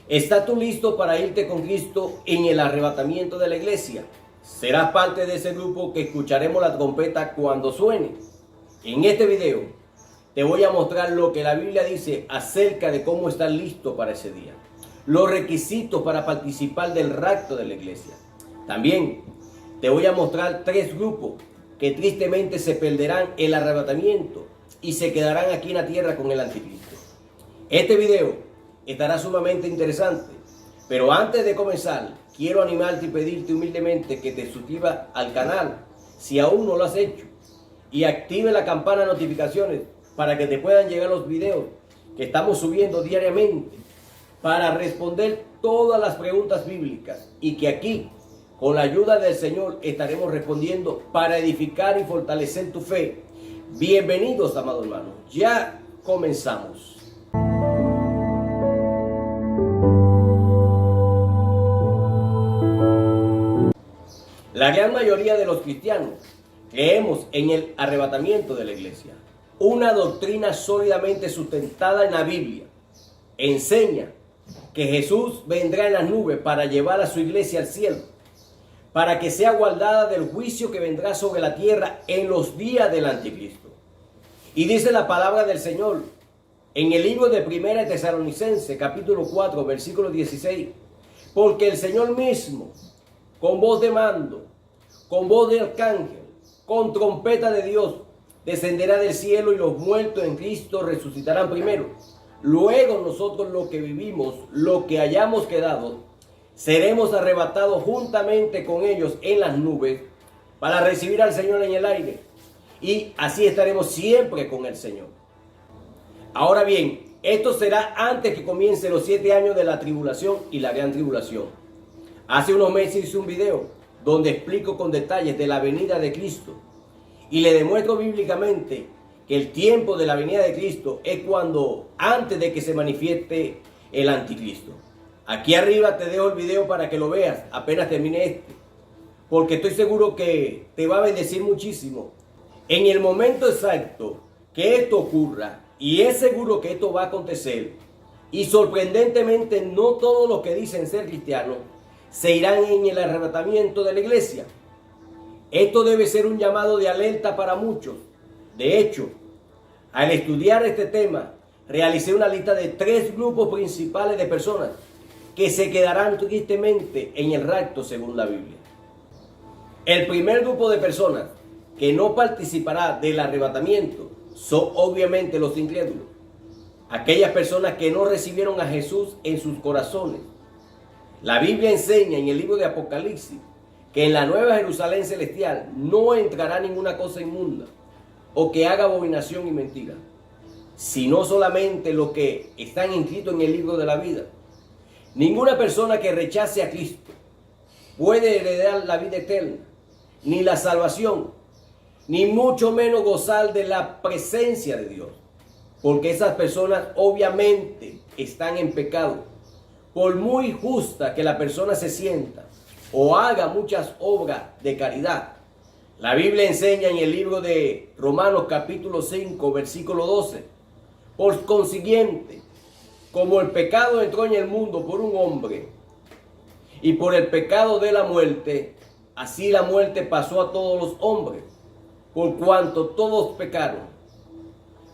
¿Estás tú listo para irte con Cristo en el arrebatamiento de la iglesia? Serás parte de ese grupo que escucharemos la trompeta cuando suene. En este video te voy a mostrar lo que la Biblia dice acerca de cómo estar listo para ese día. Los requisitos para participar del rapto de la iglesia. También te voy a mostrar 3 grupos que tristemente se perderán el arrebatamiento y se quedarán aquí en la tierra con el anticristo. Este video estará sumamente interesante, pero antes de comenzar, quiero animarte y pedirte humildemente que te suscribas al canal si aún no lo has hecho y active la campana de notificaciones para que te puedan llegar los videos que estamos subiendo diariamente para responder todas las preguntas bíblicas y que aquí, con la ayuda del Señor, estaremos respondiendo para edificar y fortalecer tu fe. Bienvenidos, amados hermanos. Ya comenzamos. La gran mayoría de los cristianos creemos en el arrebatamiento de la iglesia. Una doctrina sólidamente sustentada en la Biblia enseña que Jesús vendrá en las nubes para llevar a su iglesia al cielo, para que sea guardada del juicio que vendrá sobre la tierra en los días del anticristo. Y dice la palabra del Señor en el libro de 1 Tesalonicenses, capítulo 4, versículo 16, porque el Señor mismo, con voz de mando, con voz de arcángel, con trompeta de Dios, descenderá del cielo y los muertos en Cristo resucitarán primero. Luego nosotros los que vivimos, los que hayamos quedado, seremos arrebatados juntamente con ellos en las nubes para recibir al Señor en el aire. Y así estaremos siempre con el Señor. Ahora bien, esto será antes que comiencen los 7 años de la tribulación y la gran tribulación. Hace unos meses hice un video donde explico con detalles de la venida de Cristo y le demuestro bíblicamente que el tiempo de la venida de Cristo es cuando antes de que se manifieste el anticristo. Aquí arriba te dejo el video para que lo veas apenas termine este, porque estoy seguro que te va a bendecir muchísimo. En el momento exacto que esto ocurra, y es seguro que esto va a acontecer, y sorprendentemente no todos los que dicen ser cristianos se irán en el arrebatamiento de la iglesia. Esto debe ser un llamado de alerta para muchos. De hecho, al estudiar este tema, realicé una lista de 3 grupos principales de personas que se quedarán tristemente en el rapto según la Biblia. El primer grupo de personas que no participará del arrebatamiento son obviamente los incrédulos. Aquellas personas que no recibieron a Jesús en sus corazones. La Biblia enseña en el libro de Apocalipsis que en la nueva Jerusalén celestial no entrará ninguna cosa inmunda o que haga abominación y mentira, sino solamente los que están inscritos en el libro de la vida. Ninguna persona que rechace a Cristo puede heredar la vida eterna, ni la salvación, ni mucho menos gozar de la presencia de Dios, porque esas personas obviamente están en pecado. Por muy justa que la persona se sienta o haga muchas obras de caridad, la Biblia enseña en el libro de Romanos capítulo 5, versículo 12, por consiguiente, como el pecado entró en el mundo por un hombre, y por el pecado de la muerte, así la muerte pasó a todos los hombres, por cuanto todos pecaron.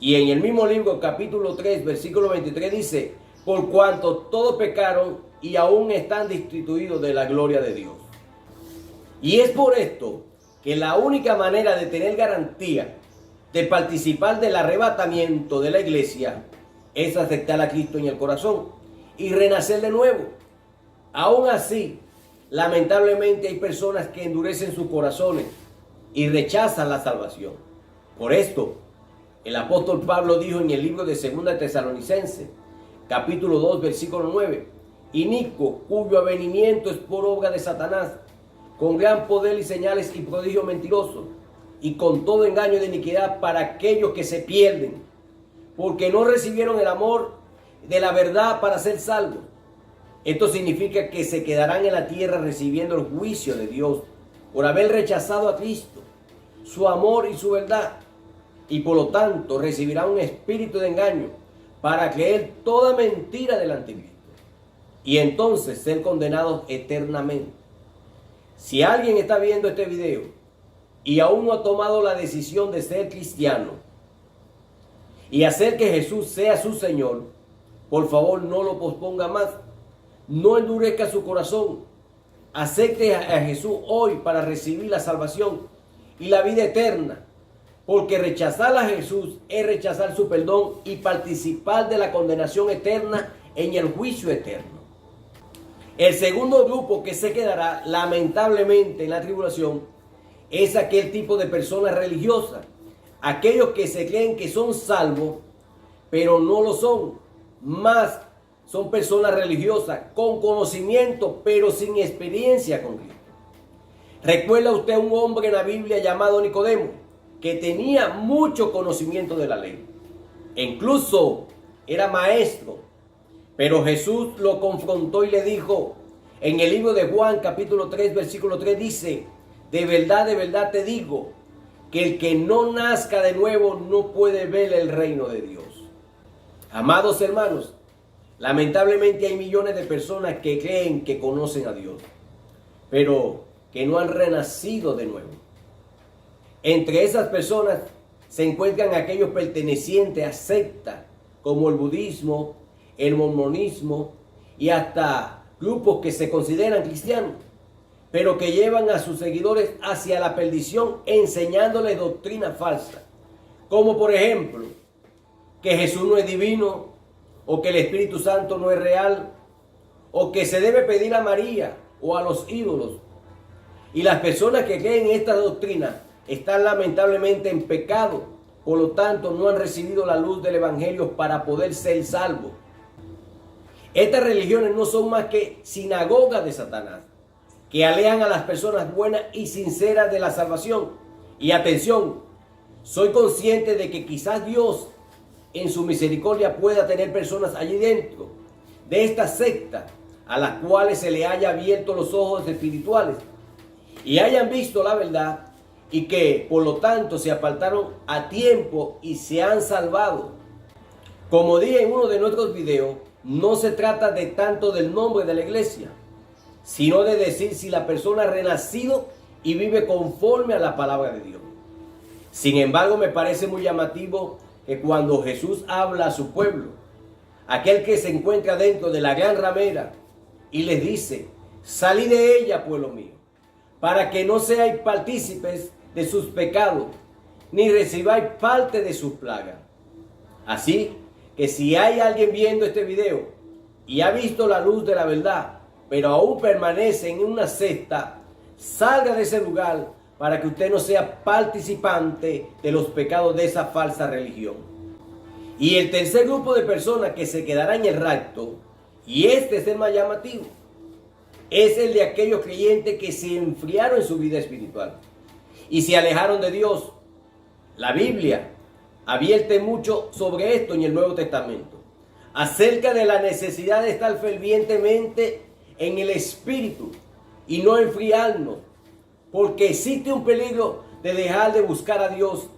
Y en el mismo libro capítulo 3, versículo 23 dice, por cuanto todos pecaron y aún están destituidos de la gloria de Dios. Y es por esto que la única manera de tener garantía de participar del arrebatamiento de la iglesia es aceptar a Cristo en el corazón y renacer de nuevo. Aún así, lamentablemente hay personas que endurecen sus corazones y rechazan la salvación. Por esto, el apóstol Pablo dijo en el libro de 2 Tesalonicenses, capítulo 2, versículo 9, inicuo, cuyo avenimiento es por obra de Satanás, con gran poder y señales y prodigios mentirosos, y con todo engaño de iniquidad para aquellos que se pierden, porque no recibieron el amor de la verdad para ser salvos. Esto significa que se quedarán en la tierra recibiendo el juicio de Dios por haber rechazado a Cristo, su amor y su verdad, y por lo tanto recibirán un espíritu de engaño para creer toda mentira del anticristo. y entonces ser condenados eternamente. Si alguien está viendo este video y aún no ha tomado la decisión de ser cristiano y hacer que Jesús sea su Señor, por favor no lo posponga más. No endurezca su corazón. Acepte a Jesús hoy para recibir la salvación y la vida eterna. Porque rechazar a Jesús es rechazar su perdón y participar de la condenación eterna en el juicio eterno. El segundo grupo que se quedará lamentablemente en la tribulación es aquel tipo de personas religiosas. Aquellos que se creen que son salvos, pero no lo son. Más son personas religiosas con conocimiento, pero sin experiencia con Cristo. ¿Recuerda usted un hombre en la Biblia llamado Nicodemo, que tenía mucho conocimiento de la ley? E incluso era maestro. Pero Jesús lo confrontó y le dijo, en el libro de Juan capítulo 3 versículo 3 dice, de verdad te digo, que el que no nazca de nuevo no puede ver el reino de Dios. Amados hermanos, lamentablemente hay millones de personas que creen que conocen a Dios, pero que no han renacido de nuevo. Entre esas personas se encuentran aquellos pertenecientes a sectas como el budismo, el mormonismo y hasta grupos que se consideran cristianos, pero que llevan a sus seguidores hacia la perdición enseñándoles doctrina falsa, como por ejemplo que Jesús no es divino, o que el Espíritu Santo no es real, o que se debe pedir a María o a los ídolos. Y las personas que creen en esta doctrina están lamentablemente en pecado, por lo tanto no han recibido la luz del Evangelio para poder ser salvos. Estas religiones no son más que sinagogas de Satanás, que alejan a las personas buenas y sinceras de la salvación. Y atención, soy consciente de que quizás Dios en su misericordia pueda tener personas allí dentro de esta secta a las cuales se le haya abierto los ojos espirituales y hayan visto la verdad y que por lo tanto se apartaron a tiempo y se han salvado. Como dije en uno de nuestros videos, no se trata de tanto del nombre de la iglesia, sino de decir si la persona ha renacido y vive conforme a la palabra de Dios. Sin embargo, me parece muy llamativo que cuando Jesús habla a su pueblo, aquel que se encuentra dentro de la gran ramera, y les dice, salid de ella, pueblo mío, para que no seáis partícipes de sus pecados, ni recibáis parte de sus plagas. Así que si hay alguien viendo este video y ha visto la luz de la verdad, pero aún permanece en una secta, salga de ese lugar para que usted no sea participante de los pecados de esa falsa religión. Y el tercer grupo de personas que se quedará en el rapto, y este es el más llamativo, es el de aquellos creyentes que se enfriaron en su vida espiritual y se alejaron de Dios. La Biblia advierte mucho sobre esto en el Nuevo Testamento, acerca de la necesidad de estar fervientemente en el Espíritu y no enfriarnos, porque existe un peligro de dejar de buscar a Dios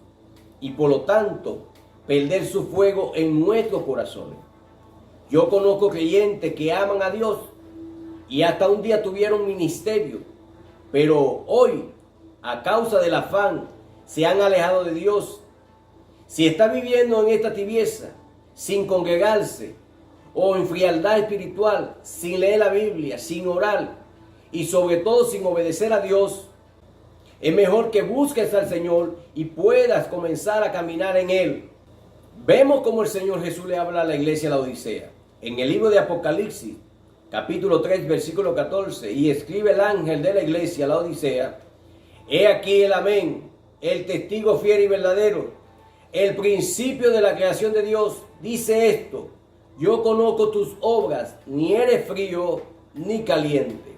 y por lo tanto perder su fuego en nuestros corazones. Yo conozco creyentes que aman a Dios y hasta un día tuvieron ministerio, pero hoy, a causa del afán, se han alejado de Dios. Si está viviendo en esta tibieza, sin congregarse, o en frialdad espiritual, sin leer la Biblia, sin orar, y sobre todo sin obedecer a Dios, es mejor que busques al Señor y puedas comenzar a caminar en Él. Vemos cómo el Señor Jesús le habla a la iglesia de la Odisea. En el libro de Apocalipsis, capítulo 3, versículo 14, y escribe el ángel de la iglesia, la Odisea, he aquí el amén, el testigo fiel y verdadero, el principio de la creación de Dios, dice esto, yo conozco tus obras, ni eres frío ni caliente.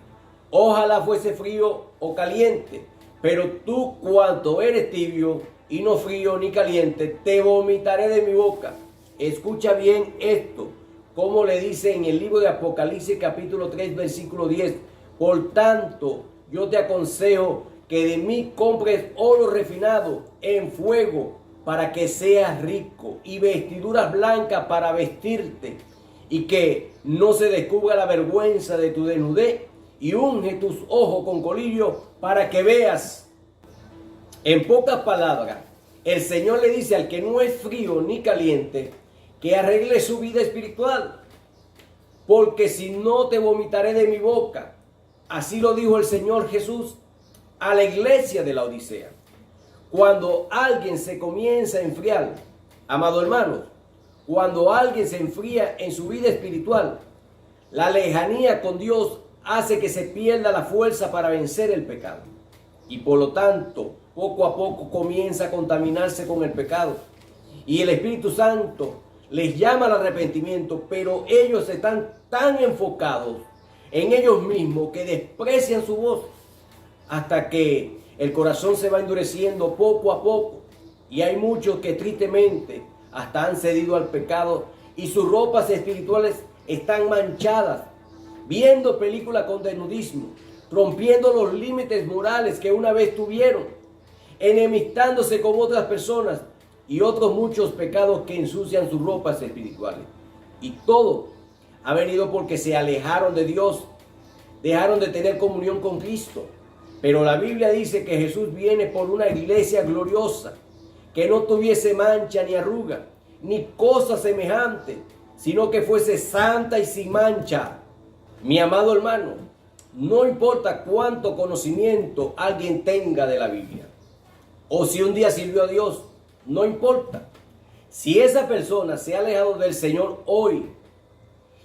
Ojalá fuese frío o caliente, pero tú cuanto eres tibio y no frío ni caliente, te vomitaré de mi boca. Escucha bien esto, como le dice en el libro de Apocalipsis capítulo 3 versículo 10. Por tanto, yo te aconsejo que de mí compres oro refinado en fuego para que seas rico y vestiduras blancas para vestirte y que no se descubra la vergüenza de tu desnudez, y unge tus ojos con colillo para que veas. En pocas palabras, el Señor le dice al que no es frío ni caliente que arregle su vida espiritual, porque si no te vomitaré de mi boca. Así lo dijo el Señor Jesús a la iglesia de la Odisea. Cuando alguien se comienza a enfriar, amado hermano, cuando alguien se enfría en su vida espiritual, la lejanía con Dios hace que se pierda la fuerza para vencer el pecado. Y por lo tanto, poco a poco comienza a contaminarse con el pecado. Y el Espíritu Santo les llama al arrepentimiento, pero ellos están tan enfocados en ellos mismos que desprecian su voz, hasta que el corazón se va endureciendo poco a poco. Y hay muchos que tristemente hasta han cedido al pecado y sus ropas espirituales están manchadas, viendo películas con desnudismo, rompiendo los límites morales que una vez tuvieron, enemistándose con otras personas y otros muchos pecados que ensucian sus ropas espirituales. Y todo ha venido porque se alejaron de Dios, dejaron de tener comunión con Cristo. Pero la Biblia dice que Jesús viene por una iglesia gloriosa, que no tuviese mancha ni arruga, ni cosa semejante, sino que fuese santa y sin mancha. Mi amado hermano, no importa cuánto conocimiento alguien tenga de la Biblia, o si un día sirvió a Dios, no importa. Si esa persona se ha alejado del Señor hoy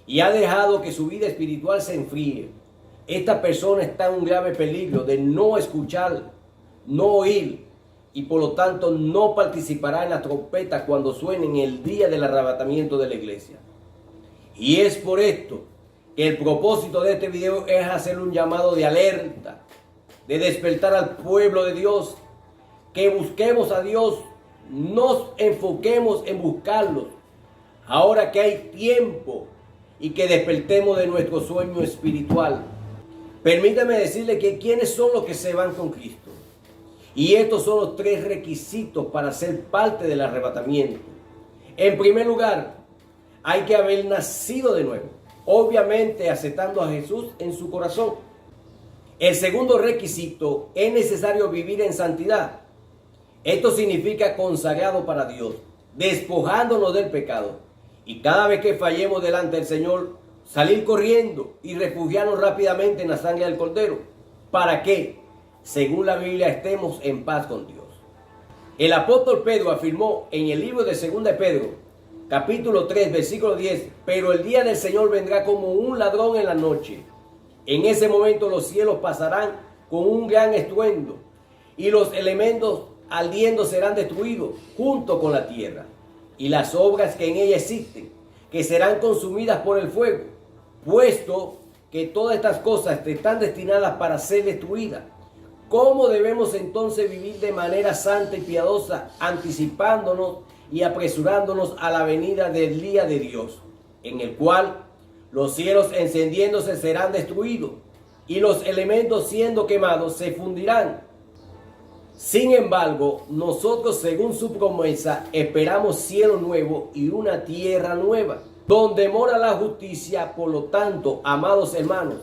y ha dejado que su vida espiritual se enfríe, esta persona está en un grave peligro de no escuchar, no oír, y por lo tanto no participará en la trompeta cuando suene en el día del arrebatamiento de la iglesia. Y es por esto que el propósito de este video es hacer un llamado de alerta, de despertar al pueblo de Dios, que busquemos a Dios, nos enfoquemos en buscarlos, ahora que hay tiempo, y que despertemos de nuestro sueño espiritual. Permítame decirle que quiénes son los que se van con Cristo. Y estos son los 3 requisitos para ser parte del arrebatamiento. En primer lugar, hay que haber nacido de nuevo, obviamente aceptando a Jesús en su corazón. El segundo requisito, es necesario vivir en santidad. Esto significa consagrado para Dios, despojándonos del pecado. Y cada vez que fallemos delante del Señor, salir corriendo y refugiarnos rápidamente en la sangre del Cordero. ¿Para qué? Según la Biblia, estemos en paz con Dios. El apóstol Pedro afirmó en el libro de 2 de Pedro, capítulo 3, versículo 10, pero el día del Señor vendrá como un ladrón en la noche. En ese momento los cielos pasarán con un gran estruendo y los elementos ardiendo serán destruidos junto con la tierra y las obras que en ella existen, que serán consumidas por el fuego, puesto que todas estas cosas están destinadas para ser destruidas. ¿Cómo debemos entonces vivir de manera santa y piadosa, anticipándonos y apresurándonos a la venida del día de Dios, en el cual los cielos encendiéndose serán destruidos y los elementos siendo quemados se fundirán? Sin embargo, nosotros, según su promesa, esperamos cielo nuevo y una tierra nueva, donde mora la justicia. Por lo tanto, amados hermanos,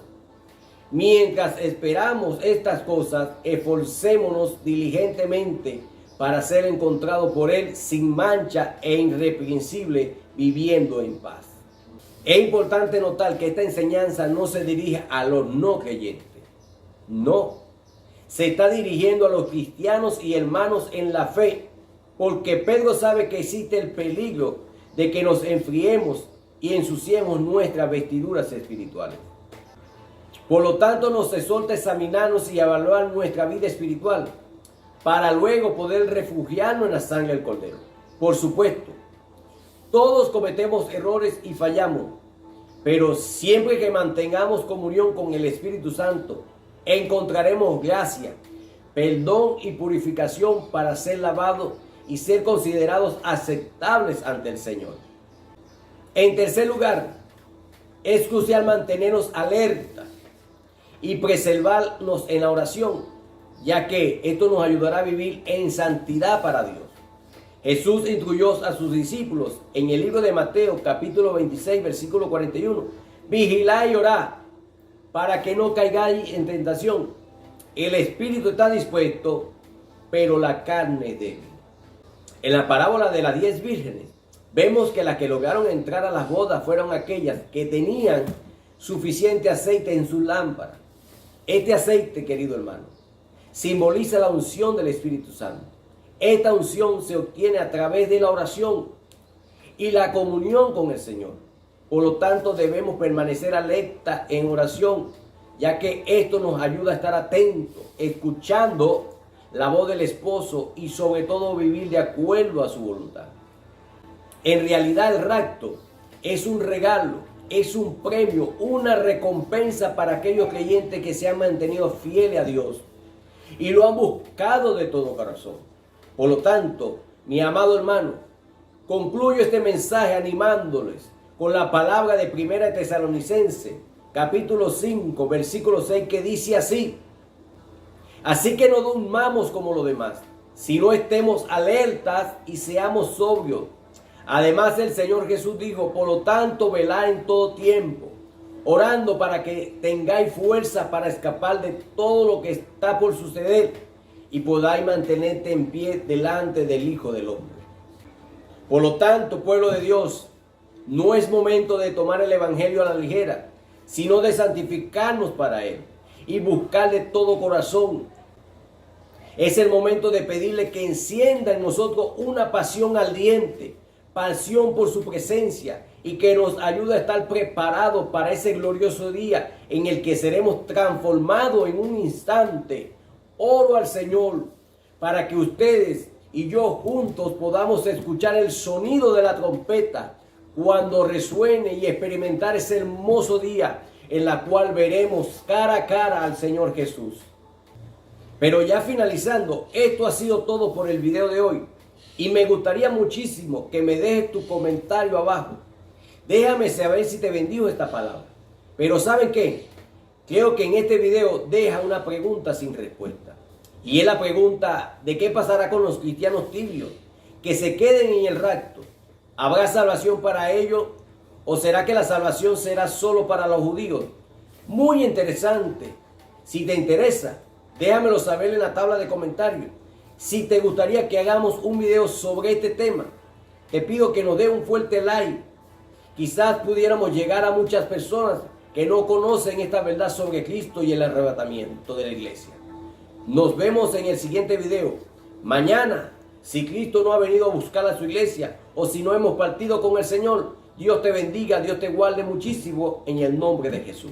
mientras esperamos estas cosas, esforcémonos diligentemente para ser encontrados por Él sin mancha e irreprensible, viviendo en paz. Es importante notar que esta enseñanza no se dirige a los no creyentes. No. Se está dirigiendo a los cristianos y hermanos en la fe, porque Pedro sabe que existe el peligro de que nos enfriemos y ensuciemos nuestras vestiduras espirituales. Por lo tanto, nos exhorta a examinarnos y evaluar nuestra vida espiritual, para luego poder refugiarnos en la sangre del Cordero. Por supuesto, todos cometemos errores y fallamos, pero siempre que mantengamos comunión con el Espíritu Santo, encontraremos gracia, perdón y purificación para ser lavados y ser considerados aceptables ante el Señor. En tercer lugar, es crucial mantenernos alerta y preservarnos en la oración, ya que esto nos ayudará a vivir en santidad para Dios. Jesús instruyó a sus discípulos en el libro de Mateo, capítulo 26, versículo 41. Vigilad y orad para que no caigáis en tentación. El espíritu está dispuesto, pero la carne es débil. En la parábola de las 10 vírgenes, vemos que las que lograron entrar a las bodas fueron aquellas que tenían suficiente aceite en sus lámparas. Este aceite, querido hermano, simboliza la unción del Espíritu Santo. Esta unción se obtiene a través de la oración y la comunión con el Señor. Por lo tanto, debemos permanecer alerta en oración, ya que esto nos ayuda a estar atentos, escuchando la voz del esposo y sobre todo vivir de acuerdo a su voluntad. En realidad, el rapto es un regalo, es un premio, una recompensa para aquellos creyentes que se han mantenido fieles a Dios y lo han buscado de todo corazón. Por lo tanto, mi amado hermano, concluyo este mensaje animándoles con la palabra de 1 Tesalonicenses, capítulo 5, versículo 6, que dice así: así que no durmamos como los demás, sino estemos alertas y seamos sobrios. Además, el Señor Jesús dijo: por lo tanto, velad en todo tiempo, orando para que tengáis fuerza para escapar de todo lo que está por suceder y podáis mantenerte en pie delante del Hijo del Hombre. Por lo tanto, pueblo de Dios, no es momento de tomar el Evangelio a la ligera, sino de santificarnos para Él y buscar de todo corazón. Es el momento de pedirle que encienda en nosotros una pasión ardiente, pasión por su presencia, y que nos ayude a estar preparados para ese glorioso día en el que seremos transformados en un instante. Oro al Señor para que ustedes y yo juntos podamos escuchar el sonido de la trompeta cuando resuene y experimentar ese hermoso día en la cual veremos cara a cara al Señor Jesús. Pero ya finalizando, esto ha sido todo por el video de hoy y me gustaría muchísimo que me dejes tu comentario abajo. Déjame saber si te bendijo esta palabra. Pero ¿saben qué? Creo que en este video deja una pregunta sin respuesta. Y es la pregunta de qué pasará con los cristianos tibios que se queden en el rapto. ¿Habrá salvación para ellos o será que la salvación será solo para los judíos? Muy interesante. Si te interesa, déjamelo saber en la tabla de comentarios. Si te gustaría que hagamos un video sobre este tema, te pido que nos dé un fuerte like. Quizás pudiéramos llegar a muchas personas que no conocen esta verdad sobre Cristo y el arrebatamiento de la iglesia. Nos vemos en el siguiente video. Mañana, si Cristo no ha venido a buscar a su iglesia o si no hemos partido con el Señor, Dios te bendiga, Dios te guarde muchísimo en el nombre de Jesús.